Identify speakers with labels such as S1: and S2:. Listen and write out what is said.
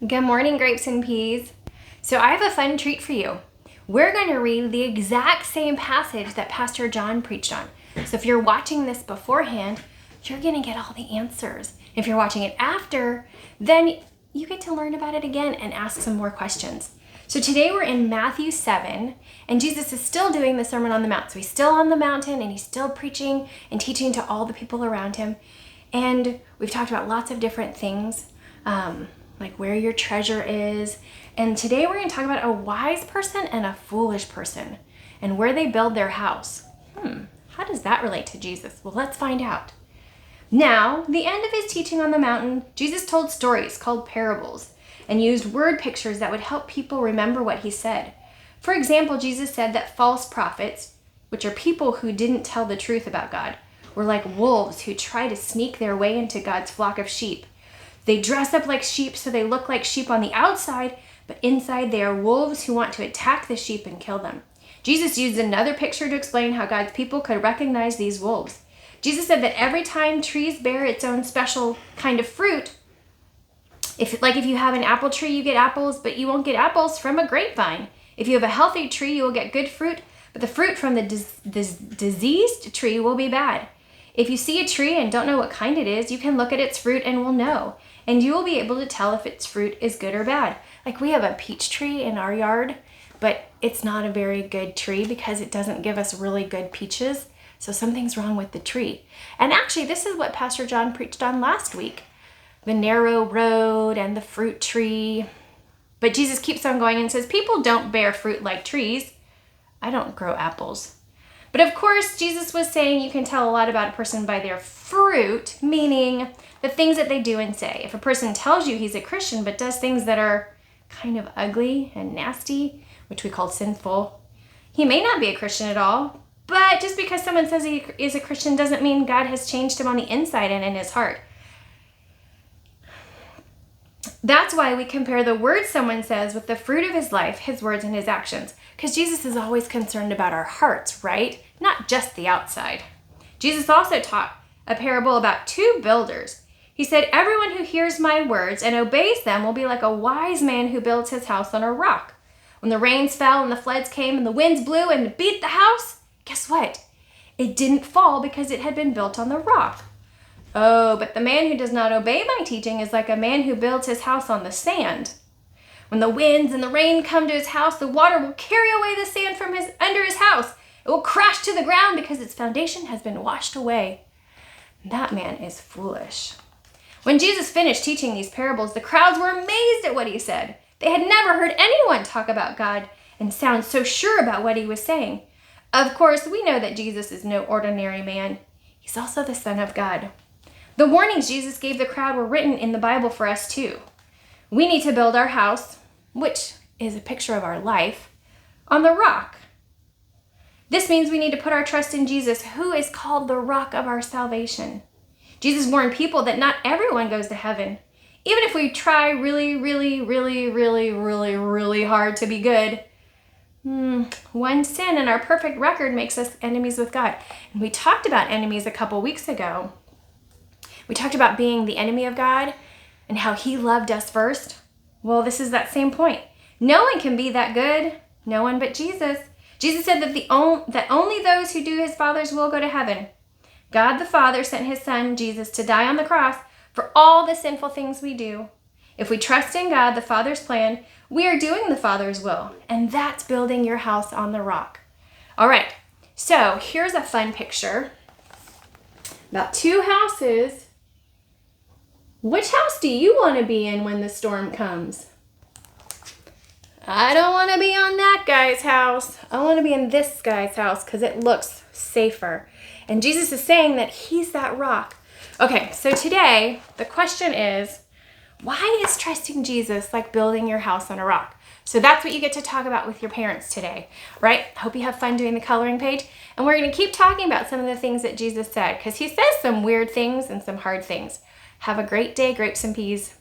S1: Good morning, grapes and peas. So I have a fun treat for you. We're going to read the exact same passage that Pastor John preached on. So if you're watching this beforehand, you're going to get all the answers. If you're watching it after, then you get to learn about it again and ask some more questions. So today we're in Matthew 7, and Jesus is still doing the Sermon on the Mount. So he's still on the mountain, and he's still preaching and teaching to all the people around him. And we've talked about lots of different things, like where your treasure is. And today we're going to talk about a wise person and a foolish person and where they build their house. How does that relate to Jesus? Well, let's find out. Now, the end of his teaching on the mountain, Jesus told stories called parables and used word pictures that would help people remember what he said. For example, Jesus said that false prophets, which are people who didn't tell the truth about God, were like wolves who try to sneak their way into God's flock of sheep. They dress up like sheep so they look like sheep on the outside, but inside they are wolves who want to attack the sheep and kill them. Jesus used another picture to explain how God's people could recognize these wolves. Jesus said that every time trees bear its own special kind of fruit, if you have an apple tree, you get apples, but you won't get apples from a grapevine. If you have a healthy tree, you will get good fruit, but the fruit from the diseased tree will be bad. If you see a tree and don't know what kind it is, you can look at its fruit and will know. And you will be able to tell if its fruit is good or bad. Like we have a peach tree in our yard, but it's not a very good tree because it doesn't give us really good peaches. So something's wrong with the tree. And actually, this is what Pastor John preached on last week. The narrow road and the fruit tree. But Jesus keeps on going and says, people don't bear fruit like trees. I don't grow apples. But of course, Jesus was saying you can tell a lot about a person by their fruit, meaning the things that they do and say. If a person tells you he's a Christian but does things that are kind of ugly and nasty, which we call sinful, he may not be a Christian at all. But just because someone says he is a Christian doesn't mean God has changed him on the inside and in his heart. That's why we compare the words someone says with the fruit of his life, his words and his actions. Because Jesus is always concerned about our hearts, right? Not just the outside. Jesus also taught a parable about two builders. He said, everyone who hears my words and obeys them will be like a wise man who builds his house on a rock. When the rains fell and the floods came and the winds blew and beat the house, guess what? It didn't fall because it had been built on the rock. Oh, but the man who does not obey my teaching is like a man who builds his house on the sand. When the winds and the rain come to his house, the water will carry away the sand from under his house. It will crash to the ground because its foundation has been washed away. That man is foolish. When Jesus finished teaching these parables, the crowds were amazed at what he said. They had never heard anyone talk about God and sound so sure about what he was saying. Of course, we know that Jesus is no ordinary man. He's also the Son of God. The warnings Jesus gave the crowd were written in the Bible for us too. We need to build our house, which is a picture of our life, on the rock. This means we need to put our trust in Jesus, who is called the rock of our salvation. Jesus warned people that not everyone goes to heaven. Even if we try really, really, really, really, really, really hard to be good, one sin and our perfect record makes us enemies with God. And we talked about enemies a couple weeks ago. We talked about being the enemy of God and how he loved us first. Well, this is that same point. No one can be that good. No one but Jesus. Jesus said that only those who do his Father's will go to heaven. God the Father sent his Son, Jesus, to die on the cross for all the sinful things we do. If we trust in God, the Father's plan, we are doing the Father's will. And that's building your house on the rock. All right, so here's a fun picture about two houses. Which house do you want to be in when the storm comes? I don't want to be on that guy's house. I want to be in this guy's house because it looks safer. And Jesus is saying that he's that rock. Okay, so today the question is, why is trusting Jesus like building your house on a rock? So that's what you get to talk about with your parents today, right? Hope you have fun doing the coloring page. And we're going to keep talking about some of the things that Jesus said because he says some weird things and some hard things. Have a great day, grapes and peas.